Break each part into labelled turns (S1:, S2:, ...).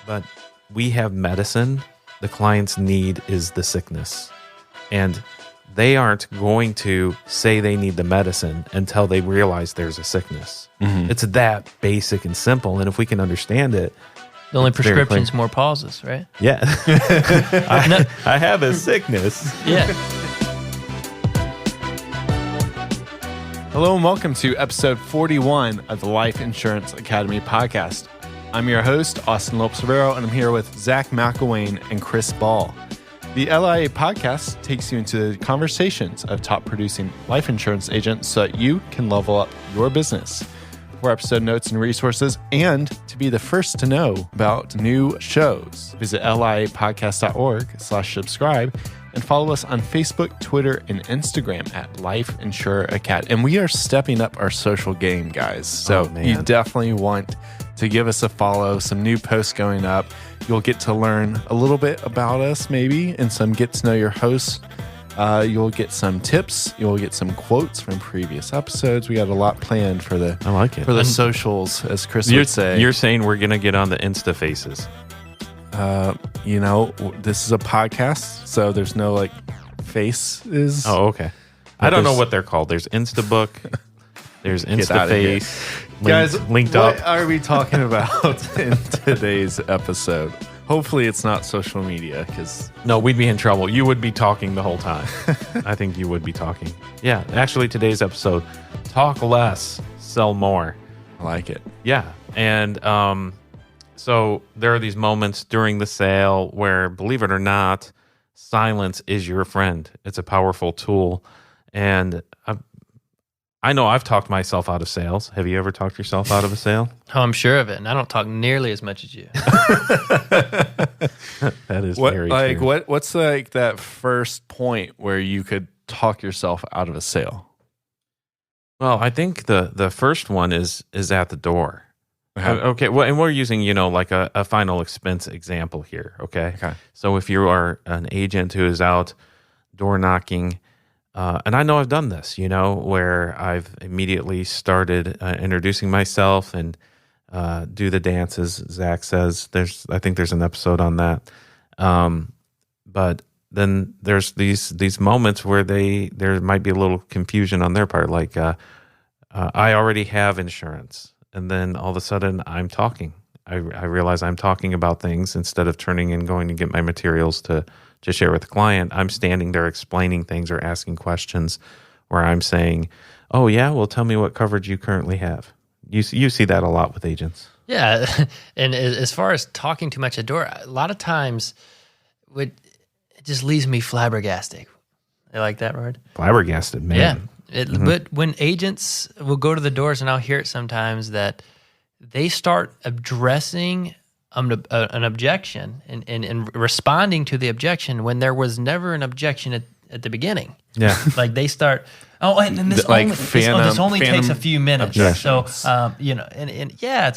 S1: but we have medicine. The client's need is the sickness. And they aren't going to say they need the medicine until they realize there's a sickness. Mm-hmm. It's that basic and simple. And if we can understand it,
S2: the only prescription's more pauses, right?
S1: Yeah. I have a sickness.
S2: Yeah.
S3: Hello and welcome to episode 41 of the Life Insurance Academy podcast. I'm your host, Austin Lopes-Rivero, and I'm here with Zach McElwain and Chris Ball. The LIA podcast takes you into the conversations of top producing life insurance agents so that you can level up your business. For episode notes and resources, and to be the first to know about new shows, visit liapodcast.org/subscribe and follow us on Facebook, Twitter, and Instagram at Life Insurer Academy. And we are stepping up our social game, guys. So you definitely want to give us a follow, some new posts going up. You'll get to learn a little bit about us maybe and some get to know your hosts. You'll get some tips. You'll get some quotes from previous episodes. We got a lot planned for the for the socials, as Chris would say.
S1: You're saying we're going to get on the Insta faces.
S3: This is a podcast, so there's no like faces.
S1: Oh, okay. I don't know what they're called. There's Instabook. There's InstaFace.
S3: Guys,
S1: linked
S3: what
S1: up.
S3: are we talking about in today's episode? Hopefully it's not social media, because
S1: No, we'd be in trouble. You would be talking the whole time. I think you would be talking. Yeah, actually today's episode, talk less, sell more.
S3: I like it.
S1: Yeah, and so there are these moments during the sale where, believe it or not, silence is your friend. It's a powerful tool. And I know I've talked myself out of sales. Have you ever talked yourself out of a sale?
S2: Oh, I'm sure of it. And I don't talk nearly as much as you.
S1: That is very true.
S3: What's like that first point where you could talk yourself out of a sale?
S1: Well, I think the first one is at the door. Okay. Well, and we're using, like a final expense example here. Okay. So if you are an agent who is out door knocking, and I know I've done this, where I've immediately started introducing myself and do the dances. Zach says I think there's an episode on that. But then there's these moments where there might be a little confusion on their part. Like, I already have insurance. And then all of a sudden I'm talking. I realize I'm talking about things instead of turning and going to get my materials to share with the client. I'm standing there explaining things or asking questions where I'm saying, oh yeah, well tell me what coverage you currently have. You see that a lot with agents.
S2: Yeah. And as far as talking too much at door, a lot of times it just leaves me flabbergasted. You like that word?
S1: Flabbergasted, man.
S2: Yeah. But when agents will go to the doors, and I'll hear it sometimes, that they start addressing an objection and responding to the objection when there was never an objection at the beginning.
S1: Yeah.
S2: Like they start, and this only takes a few minutes. So, it's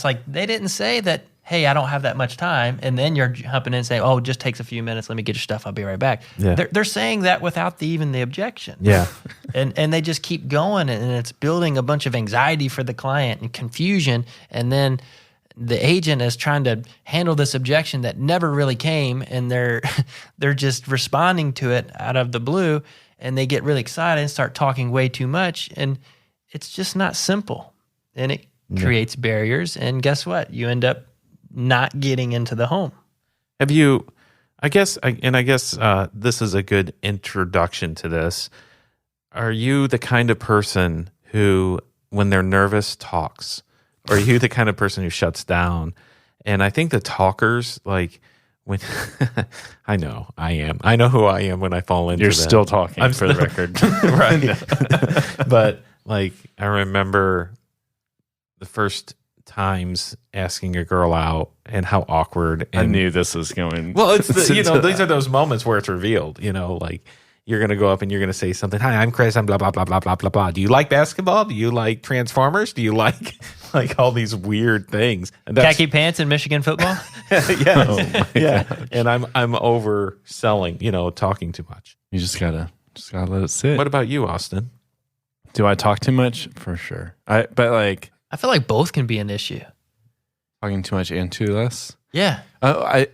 S2: like they didn't say that, hey, I don't have that much time, and then you're jumping in and saying, oh, it just takes a few minutes, let me get your stuff, I'll be right back.
S1: Yeah.
S2: They're saying that without even the objection.
S1: Yeah.
S2: And they just keep going, and it's building a bunch of anxiety for the client and confusion, and then the agent is trying to handle this objection that never really came, and they're just responding to it out of the blue, and they get really excited and start talking way too much, and it's just not simple, and it creates barriers, and guess what? You end up not getting into the home.
S1: Have you, I guess this is a good introduction to this. Are you the kind of person who, when they're nervous, talks? Or are you the kind of person who shuts down? And I think the talkers, like, when I know I am. I know who I am when I fall into
S3: You're
S1: that.
S3: still talking, for the record.
S1: Right. But, like, I remember the first times asking a girl out and how awkward. And,
S3: I knew this was going.
S1: Well, it's these are those moments where it's revealed, like you're going to go up and you're going to say something. Hi, I'm Chris. I'm blah, blah, blah, blah, blah, blah, blah. Do you like basketball? Do you like Transformers? Do you like all these weird things?
S2: And khaki pants and Michigan football?
S1: Yeah. And I'm overselling, talking too much.
S3: You just gotta let it sit.
S1: What about you, Austin?
S3: Do I talk too much? For sure. I feel like
S2: both can be an issue.
S3: Talking too much and too less.
S2: Yeah.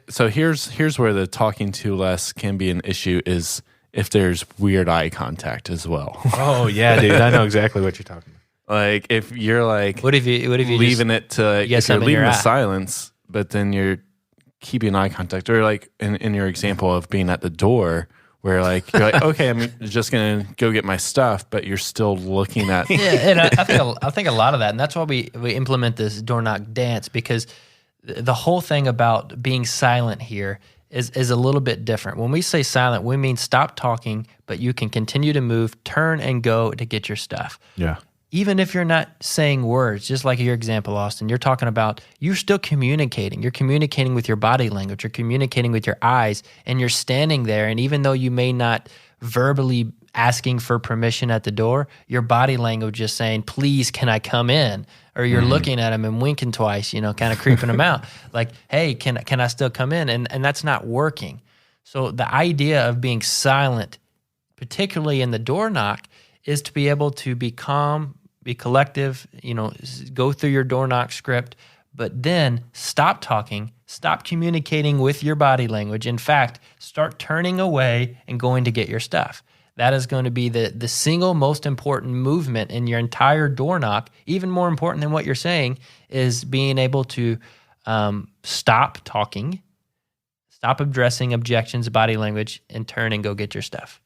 S3: So here's where the talking too less can be an issue is if there's weird eye contact as well.
S1: Oh yeah, dude, I know exactly what you're talking about.
S3: Like if you're like,
S2: what if you
S3: leaving it to, if you're leaving the silence, but then you're keeping eye contact, or like in your example of being at the door, where like you're like, okay, I'm just gonna go get my stuff, but you're still looking at.
S2: Yeah, and I think a lot of that, and that's why we implement this door knock dance, because the whole thing about being silent here is a little bit different. When we say silent, we mean stop talking, but you can continue to move, turn and go to get your stuff.
S1: Yeah.
S2: Even if you're not saying words, just like your example, Austin, you're talking about, you're still communicating. You're communicating with your body language. You're communicating with your eyes, and you're standing there. And even though you may not verbally asking for permission at the door, your body language is saying, please, can I come in? Or you're looking at him and winking twice, kind of creeping him out. Like, hey, can I still come in? And that's not working. So the idea of being silent, particularly in the door knock, is to be able to be calm, be collective, go through your door knock script, but then stop talking, stop communicating with your body language. In fact, start turning away and going to get your stuff. That is going to be the single most important movement in your entire door knock. Even more important than what you're saying is being able to stop talking, stop addressing objections, body language, and turn and go get your stuff.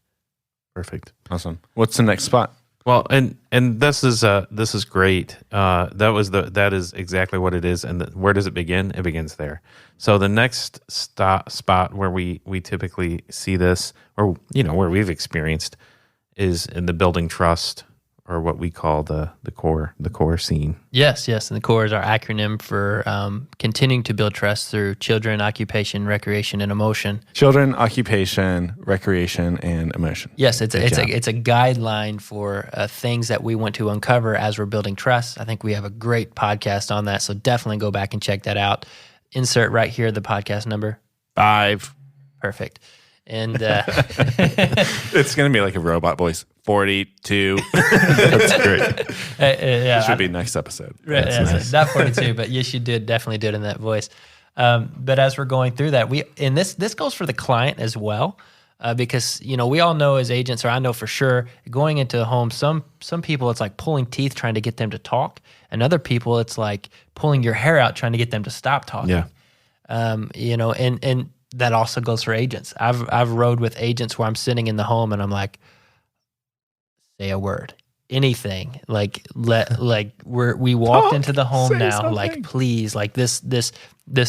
S1: Perfect.
S3: Awesome. What's the next spot?
S1: Well, and this is great. That is exactly what it is. And where does it begin? It begins there. So the next spot where we typically see this, or where we've experienced, is in the building trust, or what we call the core scene.
S2: Yes, and the core is our acronym for continuing to build trust through children, occupation, recreation, and emotion.
S3: Children, occupation, recreation, and emotion.
S2: Yes, it's a guideline for things that we want to uncover as we're building trust. I think we have a great podcast on that, so definitely go back and check that out. Insert right here the podcast number
S3: 5.
S2: Perfect. And
S3: it's going to be like a robot voice. 42. That's great. It should be next episode.
S2: Right,
S3: nice.
S2: Not 42, but yes, you did definitely do it in that voice. But as we're going through that, this goes for the client as well, because we all know as agents, or I know for sure, going into a home, some people it's like pulling teeth trying to get them to talk, and other people it's like pulling your hair out trying to get them to stop talking.
S1: Yeah.
S2: And that also goes for agents. I've rode with agents where I'm sitting in the home and I'm like, say a word, anything. Like we walked into the home now. Something. Like, please, like this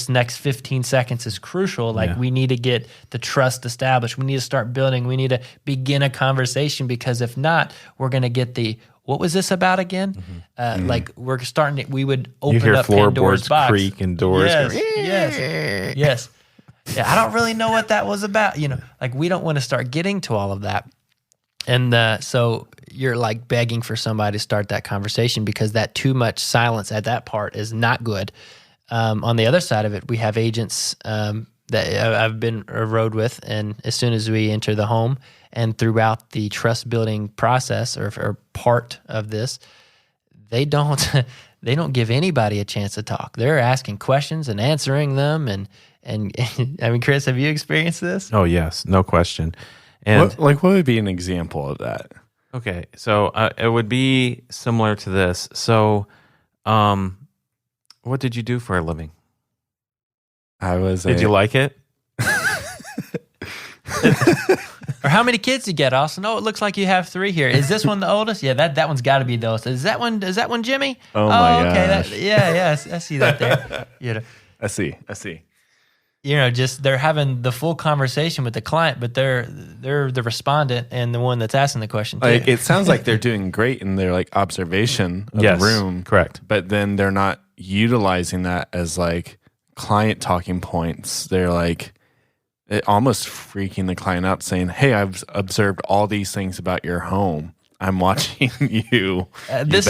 S2: next 15 seconds is crucial. Like we need to get the trust established. We need to start building. We need to begin a conversation, because if not, we're going to get what was this about again? Like we would open up Pandora's box.
S1: Creak and doors.
S2: Yes. Yeah, I don't really know what that was about. Like we don't want to start getting to all of that. And so you're like begging for somebody to start that conversation, because that too much silence at that part is not good. On the other side of it, we have agents that I've been rode with, and as soon as we enter the home and throughout the trust building process or part of this, they don't give anybody a chance to talk. They're asking questions and answering them, and I mean, Chris, have you experienced this?
S1: Oh yes, no question. And
S3: what would be an example of that?
S1: Okay, so it would be similar to this. So, what did you do for a living? Did you like it?
S2: Or how many kids you get, Austin? Oh, it looks like you have 3 here. Is this one the oldest? Yeah, that one's got to be the oldest. Is that one Jimmy?
S3: Oh my
S2: gosh. Yeah, I see that there.
S3: I see.
S2: Just they're having the full conversation with the client, but they're the respondent and the one that's asking the question too.
S3: Like, it sounds like they're doing great in their like observation of the room.
S1: Correct.
S3: But then they're not utilizing that as like client talking points. They're like almost freaking the client out, saying, "Hey, I've observed all these things about your home. I'm watching you.
S2: This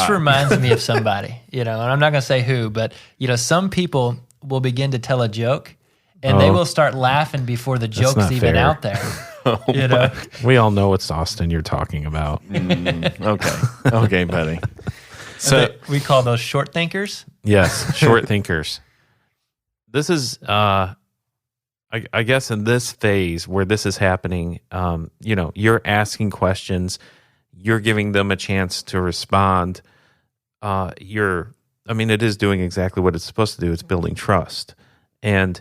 S2: reminds me of somebody, and I'm not going to say who, but some people will begin to tell a joke. And they will start laughing before the joke's even out there.
S1: We all know it's Austin you're talking about.
S3: Okay, buddy.
S2: So we call those short thinkers.
S1: Yes, short thinkers. this is I guess in this phase where this is happening, you're asking questions, you're giving them a chance to respond. It is doing exactly what it's supposed to do. It's building trust. And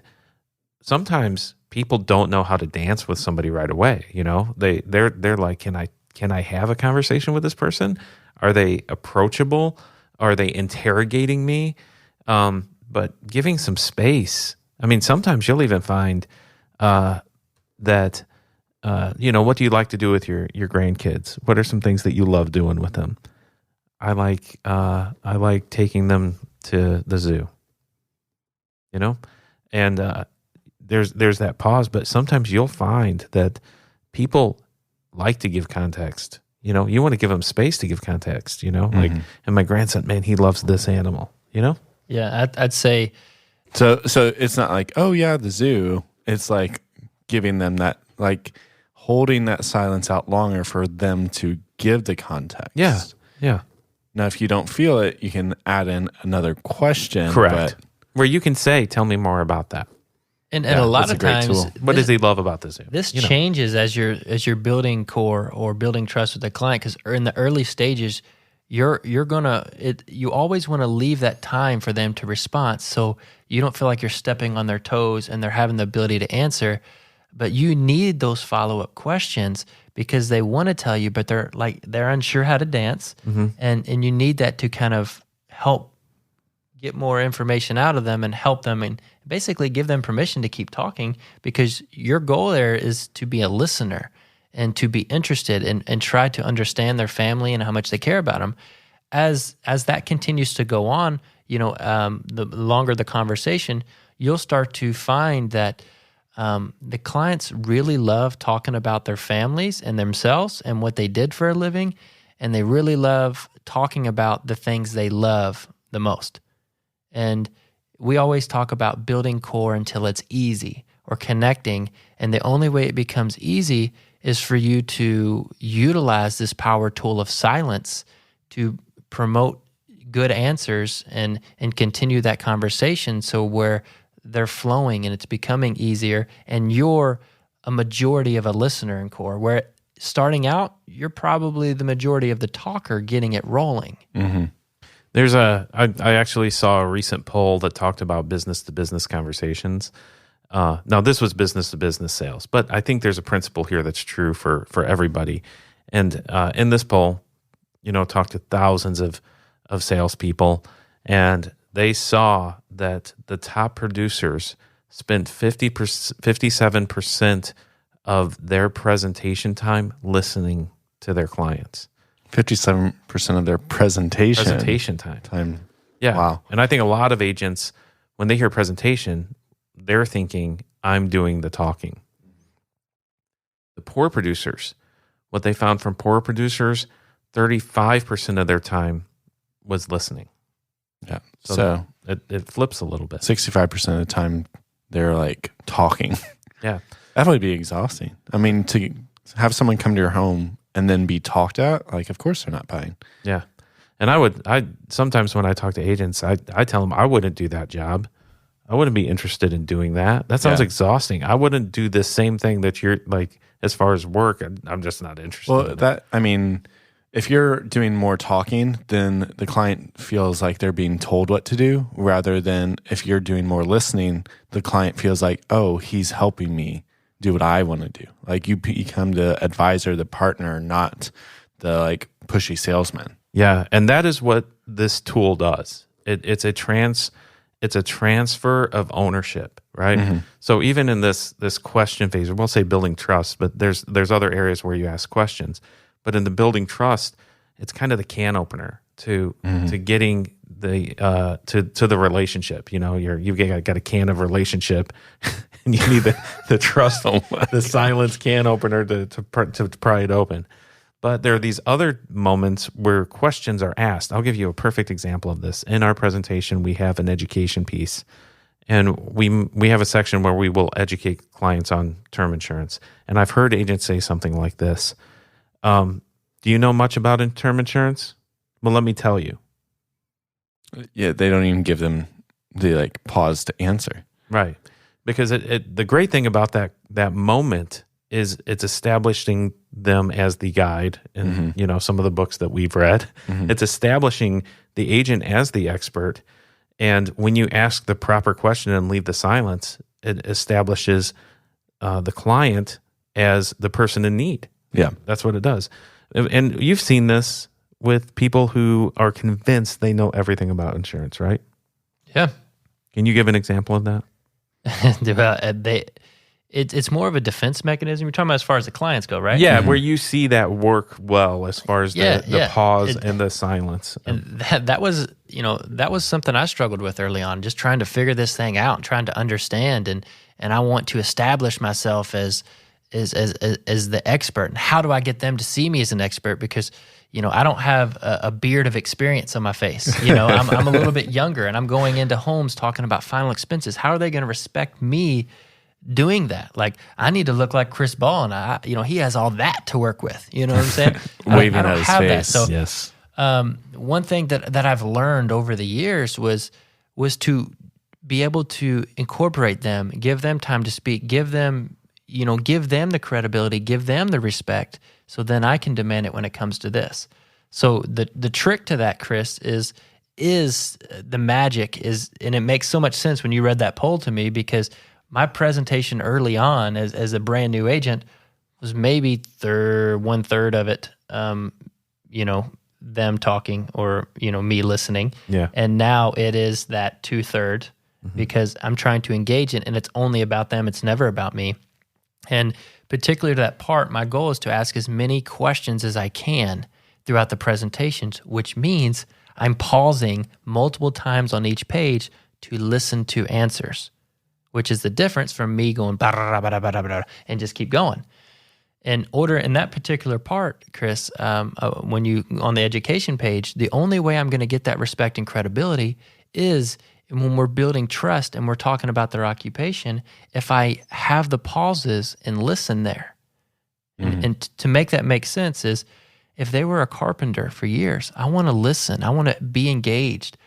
S1: sometimes people don't know how to dance with somebody right away. They're like, can I have a conversation with this person? Are they approachable? Are they interrogating me? But giving some space. Sometimes you'll even find that, what do you like to do with your grandkids? What are some things that you love doing with them? I like taking them to the zoo, and there's that pause. But sometimes you'll find that people like to give context. You want to give them space to give context. Like, and my grandson, man, he loves this animal.
S2: Yeah, I'd say.
S3: So it's not like, oh yeah, the zoo. It's like giving them that, like holding that silence out longer for them to give the context.
S1: Yeah.
S3: Now, if you don't feel it, you can add in another question.
S1: Correct. Where you can say, tell me more about that.
S2: And a lot of times,
S1: what does he love about the zoo?
S2: This changes as you're building core or building trust with the client, because in the early stages, you always want to leave that time for them to respond, so you don't feel like you're stepping on their toes and they're having the ability to answer. But you need those follow-up questions because they want to tell you, but they're unsure how to dance, and you need that to kind of help get more information out of them and help them and basically give them permission to keep talking, because your goal there is to be a listener and to be interested and try to understand their family and how much they care about them. As that continues to go on, the longer the conversation, you'll start to find that the clients really love talking about their families and themselves and what they did for a living, and they really love talking about the things they love the most. And we always talk about building core until it's easy, or connecting, and the only way it becomes easy is for you to utilize this power tool of silence to promote good answers and continue that conversation, so where they're flowing and it's becoming easier, and you're a majority of a listener in core, where starting out, you're probably the majority of the talker getting it rolling.
S1: Mm-hmm. I actually saw a recent poll that talked about business-to-business conversations. Now, this was business-to-business sales, but I think there's a principle here that's true for everybody. And in this poll, talked to thousands of salespeople, and they saw that the top producers spent 57% of their presentation time listening to their clients.
S3: 57% of their presentation
S1: time. Yeah.
S3: Wow.
S1: And I think a lot of agents, when they hear presentation, they're thinking, I'm doing the talking. The poor producers, what they found from poor producers, 35% of their time was listening.
S3: Yeah.
S1: So it flips a little bit.
S3: 65% of the time, they're like talking.
S1: Yeah.
S3: That would be exhausting. To have someone come to your home and then be talked at, like, of course they're not buying.
S1: Yeah. And I sometimes when I talk to agents, I tell them I wouldn't do that job. I wouldn't be interested in doing that. That sounds exhausting. I wouldn't do the same thing that you're like, as far as work, I'm just not interested.
S3: Well, if you're doing more talking, then the client feels like they're being told what to do, rather than if you're doing more listening, the client feels like, oh, he's helping me do what I want to do. Like, you become the advisor, the partner, not the like pushy salesman.
S1: Yeah, and that is what this tool does. It's a transfer of ownership, right? Mm-hmm. So even in this question phase, we'll say building trust, but there's other areas where you ask questions. But in the building trust, it's kind of the can opener to getting the to the relationship. You've got a can of relationship, and you need the trust, the silence can opener to pry it open. But there are these other moments where questions are asked. I'll give you a perfect example of this. In our presentation, we have an education piece, and we have a section where we will educate clients on term insurance. And I've heard agents say something like this. Do you know much about term insurance? Well, let me tell you.
S3: Yeah, they don't even give them the pause to answer.
S1: Right. Because the great thing about that moment is it's establishing them as the guide in some of the books that we've read. It's establishing the agent as the expert. And when you ask the proper question and leave the silence, it establishes the client as the person in need.
S3: Yeah.
S1: That's what it does. And you've seen this with people who are convinced they know everything about insurance, right?
S2: Yeah.
S1: Can you give an example of that?
S2: It's more of a defense mechanism. You're talking about as far as the clients go, right?
S1: Yeah, where you see that work well as far as the pause and the silence.
S2: And that was something I struggled with early on, just trying to figure this thing out and trying to understand. And I want to establish myself as the expert. And how do I get them to see me as an expert? Because I don't have a beard of experience on my face. I'm a little bit younger, and I'm going into homes talking about final expenses. How are they going to respect me doing that? Like, I need to look like Chris Ball, and he has all that to work with. You know what I'm saying?
S3: Waving
S2: I don't
S3: at his
S2: have
S3: face.
S2: that. So,
S3: yes.
S2: One thing that I've learned over the years was to be able to incorporate them, give them time to speak, give them the credibility, give them the respect, so then I can demand it when it comes to this. So the trick to that, Chris, is the magic is, and it makes so much sense when you read that poll to me, because my presentation early on as a brand new agent was maybe 1/3 of it, them talking or, me listening.
S1: Yeah.
S2: And now it is that 2/3 because I'm trying to engage it, and it's only about them. It's never about me. And particularly to that part, my goal is to ask as many questions as I can throughout the presentations, which means I'm pausing multiple times on each page to listen to answers, which is the difference from me going and just keep going. In that particular part, Chris, when you on the education page, the only way I'm going to get that respect and credibility is when we're building trust and we're talking about their occupation, if I have the pauses and listen there. And to make that make sense is, if they were a carpenter for years, I want to listen. I want to be engaged.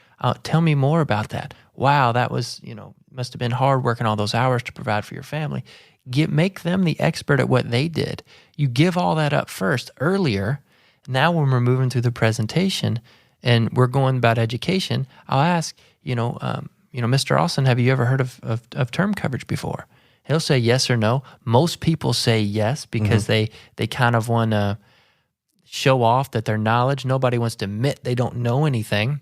S2: Tell me more about that. Wow, that was, must have been hard working all those hours to provide for your family. Make them the expert at what they did. You give all that up first, earlier. Now when we're moving through the presentation and we're going about education, I'll ask, Mr. Austin, have you ever heard of term coverage before? He'll say yes or no. Most people say yes because they kind of want to show off that their knowledge. Nobody wants to admit they don't know anything.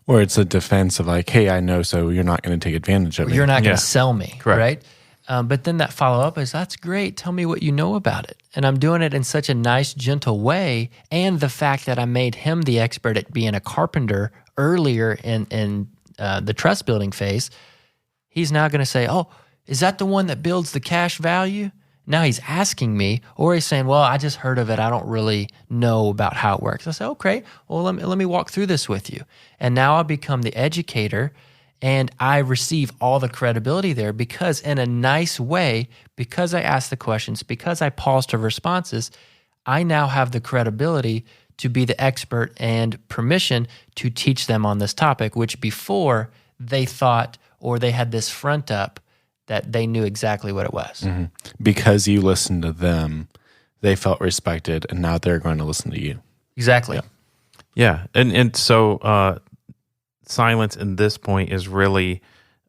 S3: Or it's a defense of like, hey, I know, so you're not going to take advantage of me.
S2: You're not going to sell me,
S1: correct,
S2: right? But then that follow-up is, that's great. Tell me what you know about it. And I'm doing it in such a nice, gentle way. And the fact that I made him the expert at being a carpenter earlier in the trust building phase, he's now going to say, oh, is that the one that builds the cash value? Now he's asking me, or he's saying, well, I just heard of it. I don't really know about how it works. I say, okay, well, let me walk through this with you. And now I become the educator, and I receive all the credibility there because in a nice way, because I ask the questions, because I pause to responses, I now have the credibility to be the expert and permission to teach them on this topic, which before they thought, or they had this front up that they knew exactly what it was.
S3: Because you listened to them, they felt respected, and now they're going to listen to you.
S2: Exactly.
S1: Yeah. And so silence in this point is really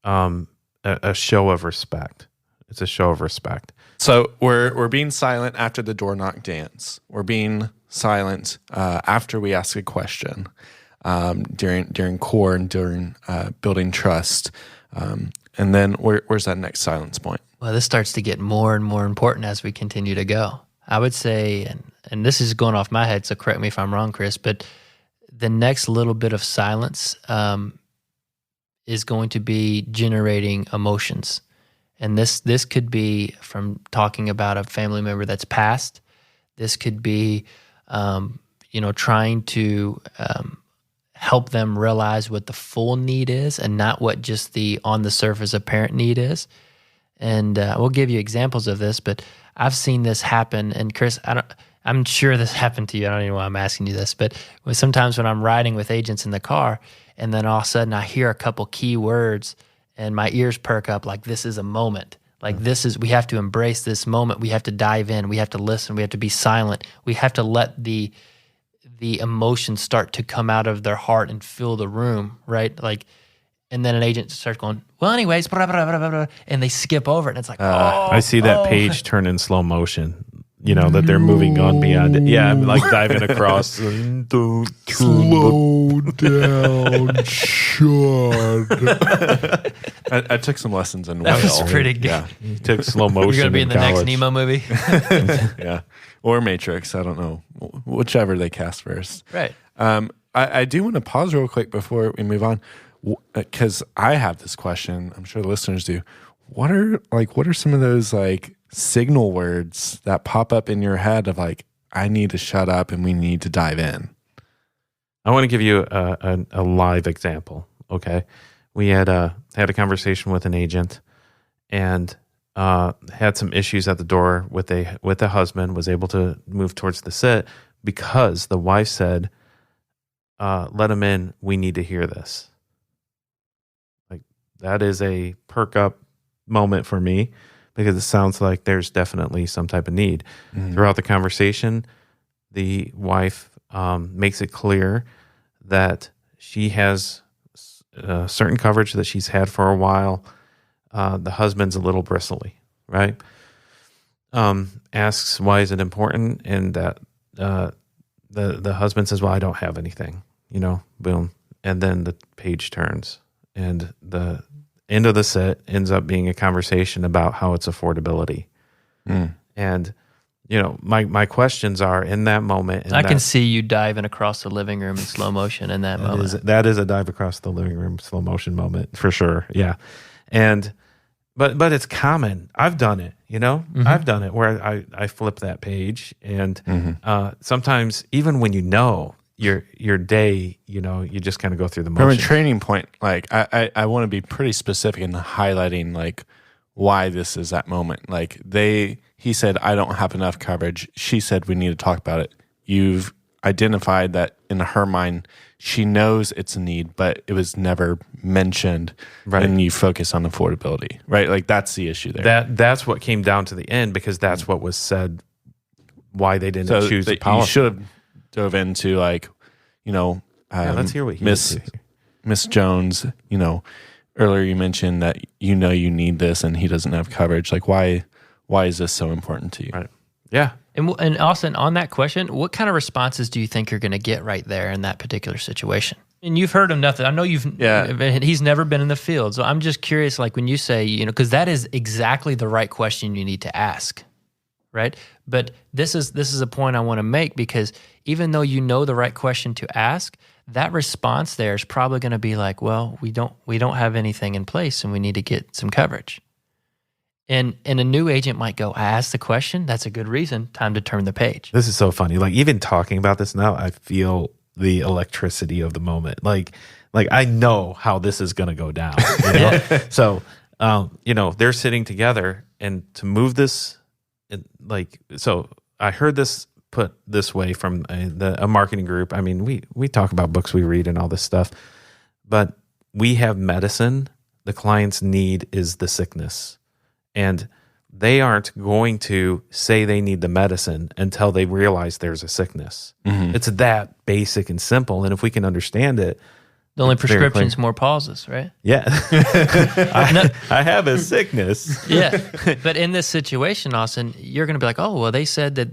S1: a show of respect. It's a show of respect.
S3: So we're being silent after the door knock dance. We're being silent after we ask a question, during core and during building trust. And then where's that next silence point?
S2: Well, this starts to get more and more important as we continue to go. I would say, and this is going off my head, so correct me if I'm wrong, Chris, but the next little bit of silence is going to be generating emotions. And this could be from talking about a family member that's passed. This could be, trying to help them realize what the full need is and not what just the on the surface apparent need is. And we'll give you examples of this, but I've seen this happen. And Chris, I'm sure this happened to you. I don't even know why I'm asking you this, but sometimes when I'm riding with agents in the car, and then all of a sudden I hear a couple key words, and my ears perk up like this is a moment. Like we have to embrace this moment. We have to dive in. We have to listen. We have to be silent. We have to let the emotions start to come out of their heart and fill the room, right? Like, and then an agent starts going, well, anyways, blah, blah, blah, blah, blah, and they skip over it. And it's like,
S1: I see that page turn in slow motion. That they're moving on beyond it. Yeah, I'm like diving across.
S3: Slow down, Sean. I took some lessons in
S2: that was pretty good.
S1: Yeah, you took slow motion.
S2: You're going to be in the next Nemo movie?
S3: Yeah, or Matrix. I don't know. Whichever they cast first.
S2: Right.
S3: I do want to pause real quick before we move on, because I have this question. I'm sure the listeners do. What are some of those like signal words that pop up in your head of like, I need to shut up and we need to dive in?
S1: I want to give you a live example. Okay. We had a conversation with an agent and had some issues at the door with the husband, was able to move towards the sit because the wife said, let him in. We need to hear this. Like, that is a perk up moment for me, because it sounds like there's definitely some type of need. Mm-hmm. Throughout the conversation, the wife makes it clear that she has certain coverage that she's had for a while. The husband's a little bristly, right? Asks, why is it important? And that the husband says, well, I don't have anything, boom. And then the page turns and the end of the set ends up being a conversation about how it's affordability. And, my questions are in that moment.
S2: I can see you diving across the living room in slow motion in that moment.
S1: That is a dive across the living room slow motion moment for sure. Yeah. And, but it's common. I've done it, mm-hmm. I've done it where I flip that page and sometimes even when your day, you just kind of go through the motions.
S3: From a training point, like I want to be pretty specific in highlighting like why this is that moment. Like he said, I don't have enough coverage. She said, we need to talk about it. You've identified that in her mind, she knows it's a need, but it was never mentioned. Right. And you focus on affordability, right? Like that's the issue there.
S1: That's what came down to the end, because that's what was said, why they didn't choose the policy.
S3: You should have dove into like,
S1: let's hear what he
S3: Miss Jones, earlier you mentioned that you need this and he doesn't have coverage. Like why is this so important to you?
S1: Right. Yeah.
S2: And Austin, on that question, what kind of responses do you think you're going to get right there in that particular situation? And you've heard him nothing. I know he's never been in the field. So I'm just curious, like when you say, because that is exactly the right question you need to ask, right? But this is a point I want to make, because even though you know the right question to ask, that response there is probably going to be like, well, we don't have anything in place and we need to get some coverage. And a new agent might go, I asked the question. That's a good reason. Time to turn the page.
S1: This is so funny. Like even talking about this now, I feel the electricity of the moment. Like I know how this is going to go down. So, they're sitting together, and to move this, so I heard this put this way from a marketing group. I mean, we talk about books we read and all this stuff, but we have medicine. The client's need is the sickness. And they aren't going to say they need the medicine until they realize there's a sickness. Mm-hmm. It's that basic and simple. And if we can understand it,
S2: the only prescription is more pauses, right?
S1: Yeah. I have a sickness.
S2: Yeah. But in this situation, Austin, you're going to be like, oh, well, they said that,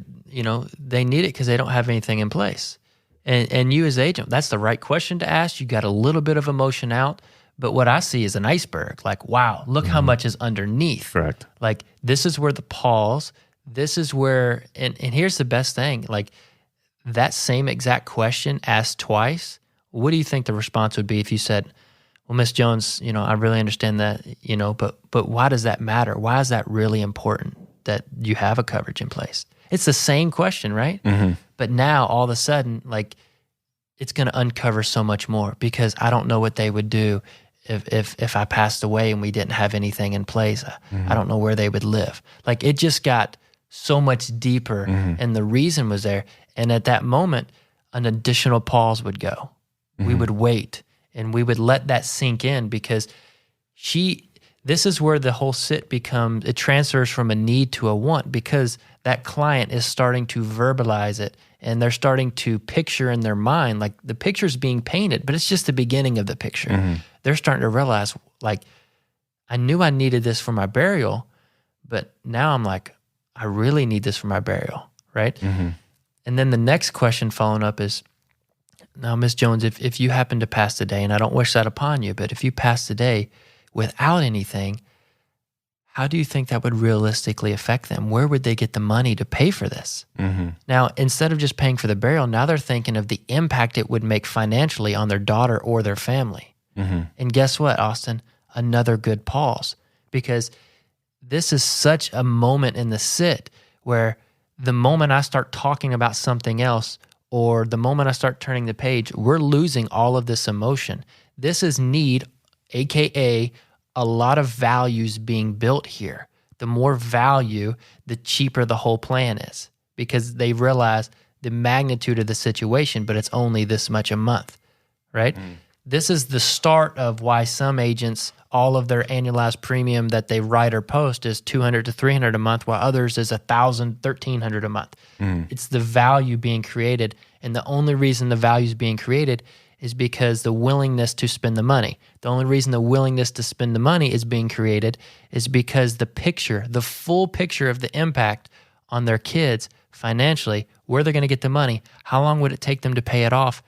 S2: they need it because they don't have anything in place. And you as agent, that's the right question to ask. You got a little bit of emotion out. But what I see is an iceberg. Like, wow, look how much is underneath.
S1: Correct.
S2: Like, this is where the pause, this is where, and here's the best thing. Like, that same exact question asked twice, what do you think the response would be if you said, well, Miss Jones, I really understand that, but why does that matter? Why is that really important that you have a coverage in place? It's the same question, right? Mm-hmm. But now, all of a sudden, like, it's going to uncover so much more, because I don't know what they would do if I passed away and we didn't have anything in place. Mm-hmm. I don't know where they would live. Like, it just got so much deeper, and the reason was there. And at that moment, an additional pause would go. Mm-hmm. We would wait, and we would let that sink in, because this is where the whole sit becomes, it transfers from a need to a want, because that client is starting to verbalize it, and they're starting to picture in their mind, like the picture's being painted, but it's just the beginning of the picture. Mm-hmm. They're starting to realize, like, I knew I needed this for my burial, but now I'm like, I really need this for my burial, right? Mm-hmm. And then the next question following up is, now, Ms. Jones, if you happen to pass today, and I don't wish that upon you, but if you pass today without anything, how do you think that would realistically affect them? Where would they get the money to pay for this? Mm-hmm. Now, instead of just paying for the burial, now they're thinking of the impact it would make financially on their daughter or their family. Mm-hmm. And guess what, Austin? Another good pause, because this is such a moment in the sit where the moment I start talking about something else, or the moment I start turning the page, we're losing all of this emotion. This is need, AKA a lot of values being built here. The more value, the cheaper the whole plan is, because they realize the magnitude of the situation, but it's only this much a month, right? Mm. This is the start of why some agents, all of their annualized premium that they write or post is $200 to $300 a month, while others is $1,000, $1,300 a month. Mm. It's the value being created, and the only reason the value is being created is because the willingness to spend the money. The only reason the willingness to spend the money is being created is because the picture, the full picture of the impact on their kids financially, where they're going to get the money, how long would it take them to pay it off?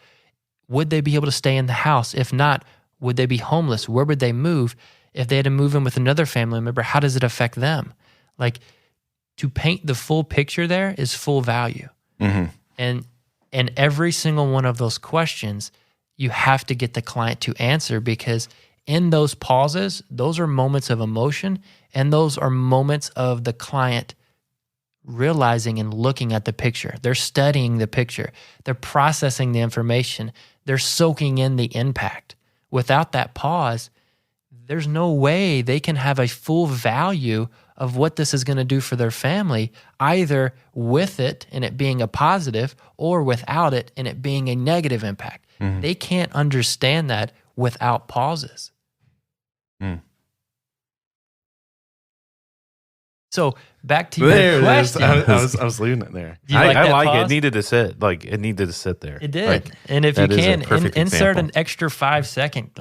S2: Would they be able to stay in the house? If not, would they be homeless? Where would they move? If they had to move in with another family member, how does it affect them? Like, to paint the full picture there is full value. Mm-hmm. And every single one of those questions, you have to get the client to answer, because in those pauses, those are moments of emotion, and those are moments of the client realizing and looking at the picture. They're studying the picture. They're processing the information. They're soaking in the impact. Without that pause, there's no way they can have a full value of what this is going to do for their family, either with it and it being a positive, or without it and it being a negative impact. Mm-hmm. They can't understand that without pauses. Mm. So back to your question.
S3: I was leaving it there.
S1: I like it. It needed to sit. Like, it needed to sit there.
S2: It did. Like, and if you can, insert an extra 5-second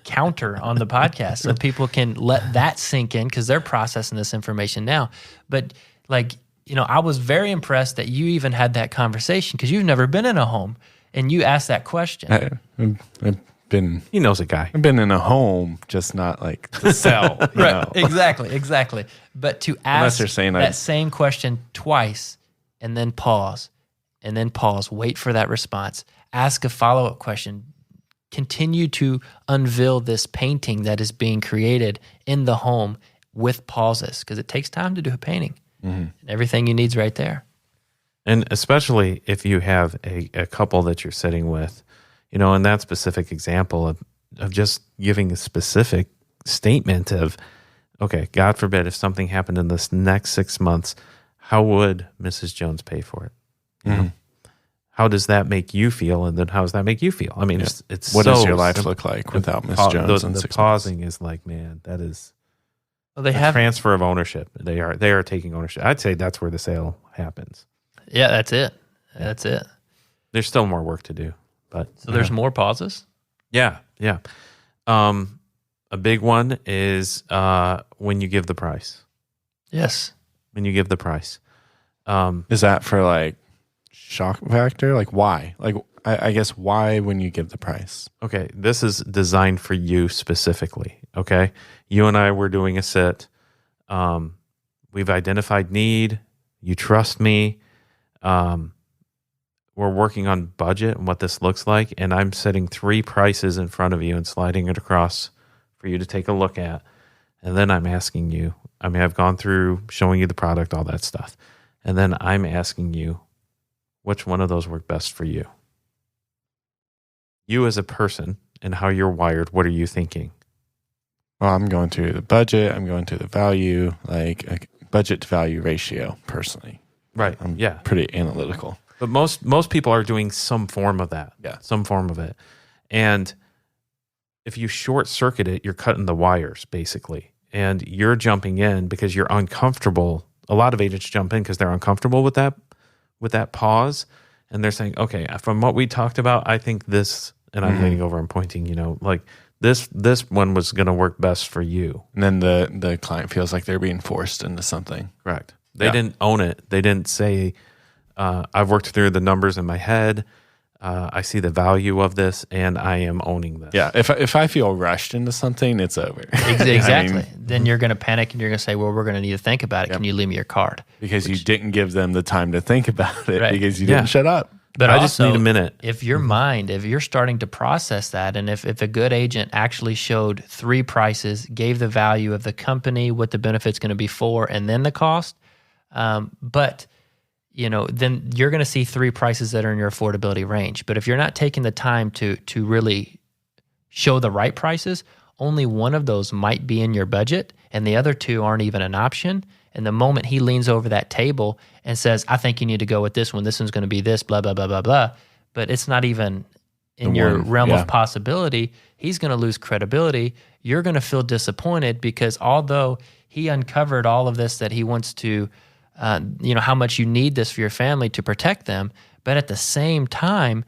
S2: counter on the podcast so people can let that sink in, because they're processing this information now. But I was very impressed that you even had that conversation, because you've never been in a home and you asked that question.
S3: I've been.
S1: He knows a guy.
S3: I've been in a home, just not like the cell.
S2: Right. Exactly. But to ask that same question twice, and then pause, wait for that response, ask a follow-up question, continue to unveil this painting that is being created in the home with pauses, because it takes time to do a painting. Mm-hmm. And everything you need is right there.
S1: And especially if you have a couple that you're sitting with, in that specific example of just giving a specific statement of, okay, God forbid if something happened in this next 6 months, how would Mrs. Jones pay for it? Mm-hmm. How does that make you feel? And then how does that make you feel? I mean, it's
S3: what does your life look like without Miss Jones?
S1: The pausing is like, man, that is transfer of ownership. They are taking ownership. I'd say that's where the sale happens.
S2: Yeah, that's it. That's it.
S1: There's still more work to do, but
S2: so there's more pauses.
S1: Yeah. A big one is when you give the price.
S2: Yes,
S1: when you give the price.
S3: Is that for shock factor? Why? I guess why when you give the price?
S1: Okay, this is designed for you specifically. Okay, you and I were doing a sit. We've identified need. You trust me. We're working on budget and what this looks like, and I'm setting 3 prices in front of you and sliding it across for you to take a look at. And then I'm asking you, I've gone through showing you the product, all that stuff. And then I'm asking you, which one of those work best for you? You as a person and how you're wired, what are you thinking?
S3: Well, I'm going to the budget. I'm going to the value, a budget to value ratio personally.
S1: Right.
S3: I'm pretty analytical.
S1: But most people are doing some form of that.
S3: Yeah.
S1: Some form of it. And if you short circuit it, you're cutting the wires basically, and you're jumping in because you're uncomfortable. A lot of agents jump in because they're uncomfortable with that pause, and they're saying, okay, from what we talked about, I think this, and I'm leaning over and pointing, like this one was going to work best for you.
S3: And then the client feels like they're being forced into something.
S1: Correct. They didn't own it. They didn't say, I've worked through the numbers in my head. I see the value of this, and I am owning this.
S3: Yeah, if I feel rushed into something, it's over.
S2: Exactly. Then you're going to panic, and you're going to say, well, we're going to need to think about it. Yep. Can you leave me your card?
S3: Because you didn't give them the time to think about it because you didn't shut up.
S2: But
S1: I
S2: also,
S1: just need a minute.
S2: If your mind, if you're starting to process that, and if a good agent actually showed 3 prices, gave the value of the company, what the benefit's going to be for, and then the cost, but then you're going to see 3 prices that are in your affordability range. But if you're not taking the time to really show the right prices, only one of those might be in your budget, and the other 2 aren't even an option. And the moment he leans over that table and says, I think you need to go with this one, this one's going to be this, blah, blah, blah, blah, blah, but it's not even in your realm of possibility, he's going to lose credibility. You're going to feel disappointed because although he uncovered all of this that he wants to, how much you need this for your family to protect them, but at the same time,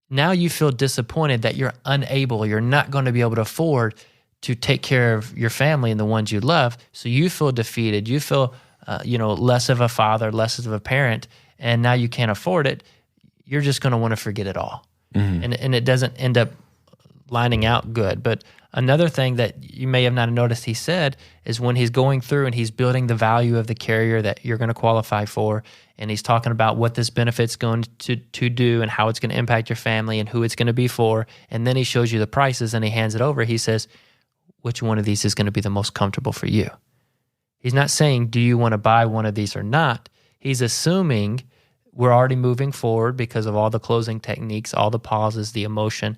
S2: now you feel disappointed that you're not going to be able to afford to take care of your family and the ones you love. So you feel defeated. You feel, less of a father, less of a parent, and now you can't afford it. You're just going to want to forget it all. Mm-hmm. And it doesn't end up lining out good. But another thing that you may have not noticed he said is when he's going through and he's building the value of the carrier that you're going to qualify for, and he's talking about what this benefit's going to do and how it's going to impact your family and who it's going to be for, and then he shows you the prices and he hands it over, he says, which one of these is going to be the most comfortable for you? He's not saying, do you want to buy one of these or not? He's assuming we're already moving forward because of all the closing techniques, all the pauses, the emotion,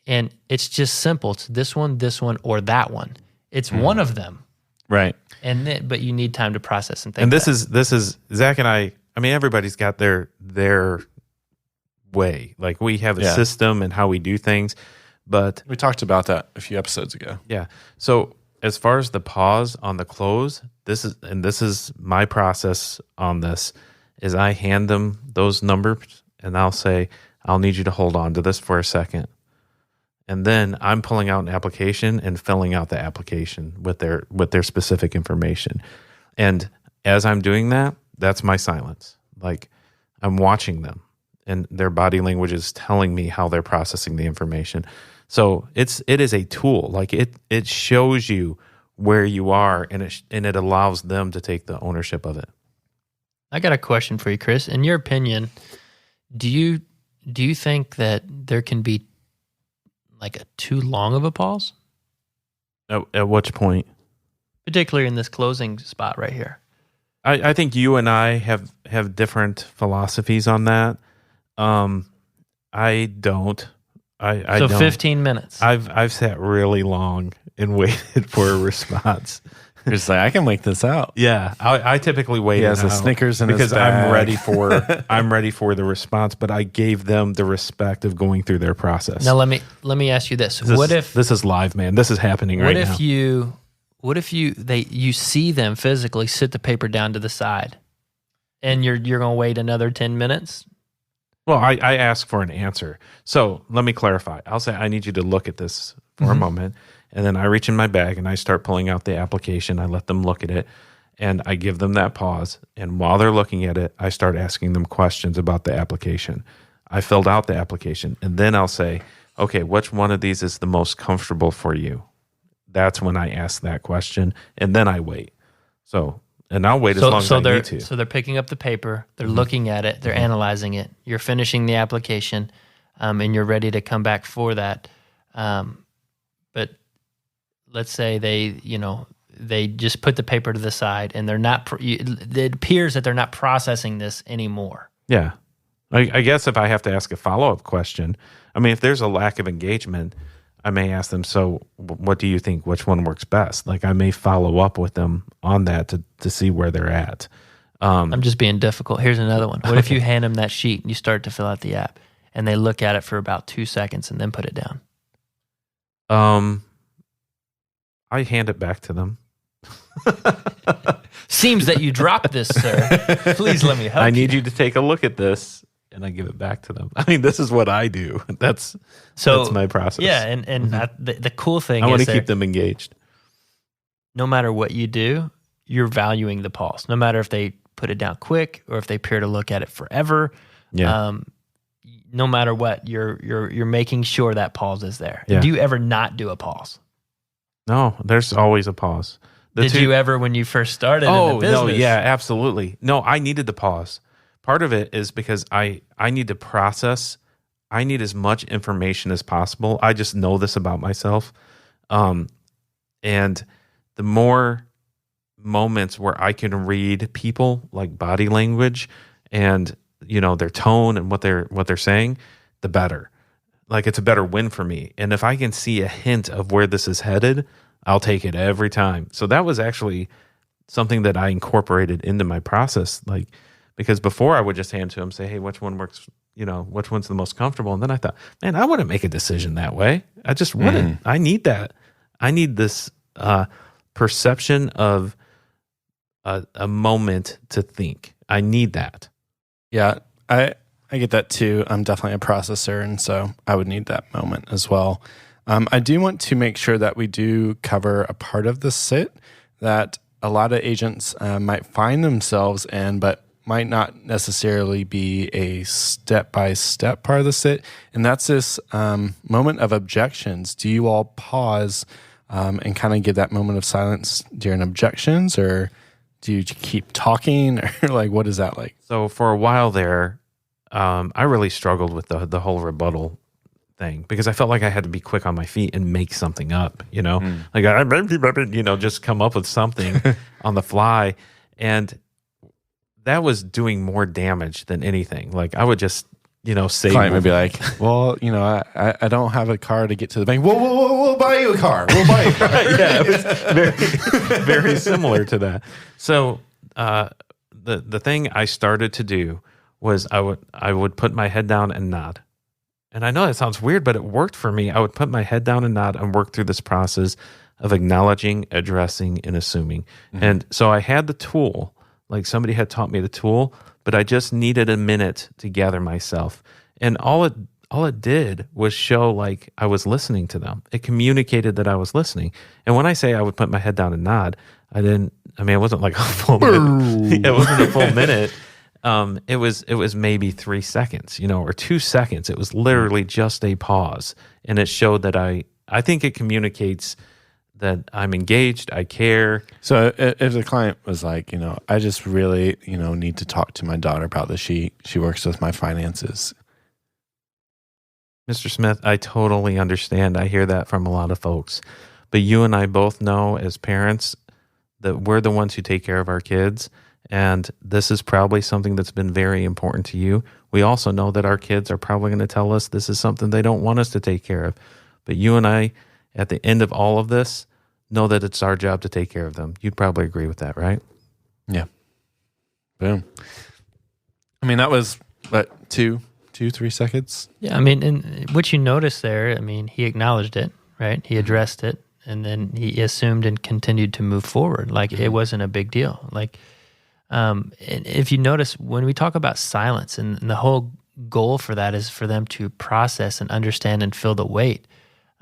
S2: and it's just simple. It's this one, or that one. It's one of them.
S3: Right.
S2: But you need time to process and think.
S1: And this is Zach and I mean, everybody's got their way. Like we have a system and how we do things. But
S3: we talked about that a few episodes ago.
S1: Yeah. So as far as the pause on the close, this is my process on this, is I hand them those numbers and I'll say, I'll need you to hold on to this for a second. And then I'm pulling out an application and filling out the application with their specific information. And as I'm doing that, that's my silence. Like I'm watching them and their body language is telling me how they're processing the information. So it is a tool. Like it shows you where you are, and it allows them to take the ownership of it.
S2: I got a question for you, Chris. In your opinion, do you think that there can be like a too long of a pause?
S1: At which point?
S2: Particularly in this closing spot right here.
S1: I think you and I have different philosophies on that. I don't. I
S2: so
S1: don't.
S2: 15 minutes.
S1: I've sat really long and waited for a response.
S3: You're just like, I can make this out.
S1: Yeah, I typically wait.
S3: He has a Snickers in his
S1: because
S3: bag.
S1: I'm ready for the response, but I gave them the respect of going through their process.
S2: Now let me ask you this: what if
S1: this is live, man? This is happening right now.
S2: What if you see them physically sit the paper down to the side, and you're going to wait another 10 minutes?
S1: Well, I ask for an answer. So let me clarify. I'll say, I need you to look at this for a moment. And then I reach in my bag and I start pulling out the application. I let them look at it and I give them that pause. And while they're looking at it, I start asking them questions about the application. I filled out the application and then I'll say, okay, which one of these is the most comfortable for you? That's when I ask that question and then I wait. And I'll wait as long as I need to.
S2: So they're picking up the paper, they're looking at it, they're analyzing it, you're finishing the application, and you're ready to come back for that. But let's say they just put the paper to the side and they're not, it appears that they're not processing this anymore.
S1: Yeah. I guess if I have to ask a follow-up question, I mean, if there's a lack of engagement, I may ask them, so what do you think, which one works best? Like I may follow up with them on that to see where they're at.
S2: I'm just being difficult. Here's another one. What if you hand them that sheet and you start to fill out the app and they look at it for about 2 seconds and then put it down?
S1: I hand it back to them.
S2: Seems that you dropped this, sir. Please let me help you.
S1: I need you to take a look at this, and I give it back to them. I mean, this is what I do. That's my process.
S2: Yeah, and the cool thing
S1: I
S2: is
S1: want to keep them engaged.
S2: No matter what you do, you're valuing the pause. No matter if they put it down quick or if they appear to look at it forever.
S1: Yeah.
S2: No matter what, you're making sure that pause is there.
S1: Yeah.
S2: Do you ever not do a pause?
S1: No, there's always a pause.
S2: Did you ever when you first started in the business?
S1: No, yeah, absolutely. No, I needed to pause. Part of it is because I need to process. I need as much information as possible. I just know this about myself. And the more moments where I can read people, like body language and their tone and what they're saying, the better. Like, it's a better win for me. And if I can see a hint of where this is headed, I'll take it every time. So that was actually something that I incorporated into my process. Like, because before I would just hand to him, say, hey, which one works, which one's the most comfortable? And then I thought, man, I wouldn't make a decision that way. I just wouldn't. I need that. I need this perception of a moment to think. I need that.
S3: Yeah, I get that too. I'm definitely a processor, and so I would need that moment as well. I do want to make sure that we do cover a part of the sit that a lot of agents might find themselves in, but might not necessarily be a step-by-step part of the sit, and that's this moment of objections. Do you all pause and kind of give that moment of silence during objections, or do you keep talking, or like what is that like?
S1: So for a while there, I really struggled with the whole rebuttal thing because I felt like I had to be quick on my feet and make something up, like just come up with something on the fly, and that was doing more damage than anything. Like I would just say,
S3: client would be like, well, I don't have a car to get to the bank. We'll buy you a car. We'll buy you a car.
S1: Yeah, it was very, very similar to that. So the thing I started to do was I would put my head down and nod. And I know that sounds weird, but it worked for me. I would put my head down and nod and work through this process of acknowledging, addressing, and assuming. Mm-hmm. And so I had the tool, like somebody had taught me the tool, but I just needed a minute to gather myself. And all it did was show like I was listening to them. It communicated that I was listening. And when I say I would put my head down and nod, it wasn't like a full minute. It wasn't a full minute. It was maybe 3 seconds, or 2 seconds. It was literally just a pause. And it showed that I think it communicates that I'm engaged, I care.
S3: So if the client was like, I just really, need to talk to my daughter about this. She works with my finances.
S1: Mr. Smith, I totally understand. I hear that from a lot of folks. But you and I both know as parents that we're the ones who take care of our kids. And this is probably something that's been very important to you. We also know that our kids are probably going to tell us this is something they don't want us to take care of. But you and I, at the end of all of this, know that it's our job to take care of them. You'd probably agree with that, right?
S3: Yeah. Boom. I mean, that was, 2-3 seconds?
S2: Yeah, and what you notice there, he acknowledged it, right? He addressed it, and then he assumed and continued to move forward. Like, it wasn't a big deal. Like, and if you notice, when we talk about silence, and the whole goal for that is for them to process and understand and feel the weight.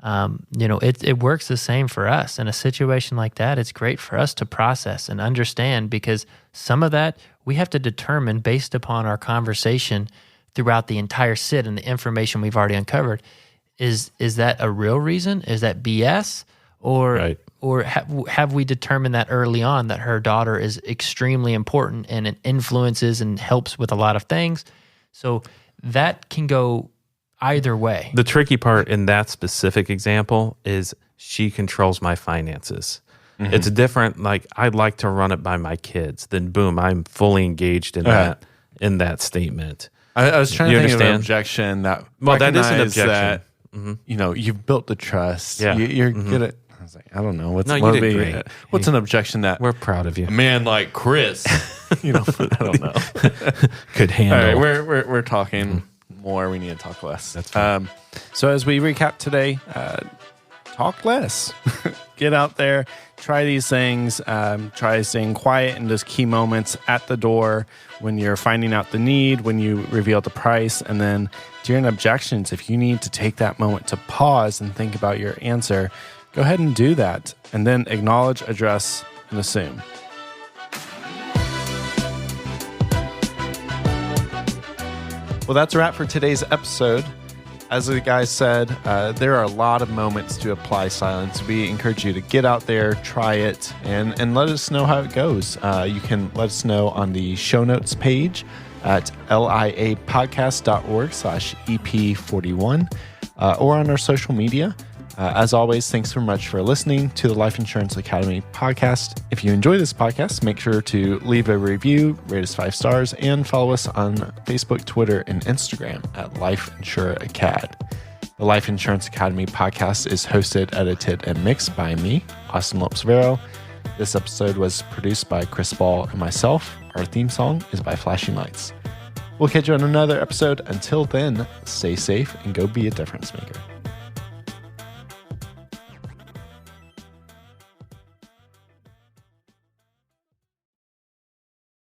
S2: It works the same for us. In a situation like that, it's great for us to process and understand, because some of that we have to determine based upon our conversation throughout the entire sit and the information we've already uncovered. Is that a real reason? Is that BS? Or
S1: right.
S2: Or have we determined that early on that her daughter is extremely important and it influences and helps with a lot of things? So that can go either way.
S1: The tricky part in that specific example is she controls my finances. Mm-hmm. It's different. Like, I'd like to run it by my kids. Then boom, I'm fully engaged in that statement.
S3: I was trying to think of an objection that
S1: that is an objection.
S3: That, you've built the trust.
S1: Yeah.
S3: You're good at. I was like, I don't know. What's an objection that
S1: we're proud of you?
S3: A man like Chris, I don't know,
S1: could handle.
S3: All right, we're talking more. We need to talk less.
S1: That's fine.
S3: So as we recap today, talk less. Get out there, try these things, try staying quiet in those key moments at the door when you're finding out the need, when you reveal the price, and then during objections, if you need to take that moment to pause and think about your answer, go ahead and do that, and then acknowledge, address, and assume. Well, that's a wrap for today's episode. As the guys said, there are a lot of moments to apply silence. We encourage you to get out there, try it, and let us know how it goes. You can let us know on the show notes page at liapodcast.org/EP41 or on our social media. As always, thanks so much for listening to the Life Insurance Academy podcast. If you enjoy this podcast, make sure to leave a review, rate us 5 stars, and follow us on Facebook, Twitter, and Instagram at Life Insure Acad. The Life Insurance Academy podcast is hosted, edited, and mixed by me, Austin Lopes-Vero. This episode was produced by Chris Ball and myself. Our theme song is by Flashing Lights. We'll catch you on another episode. Until then, stay safe and go be a difference maker.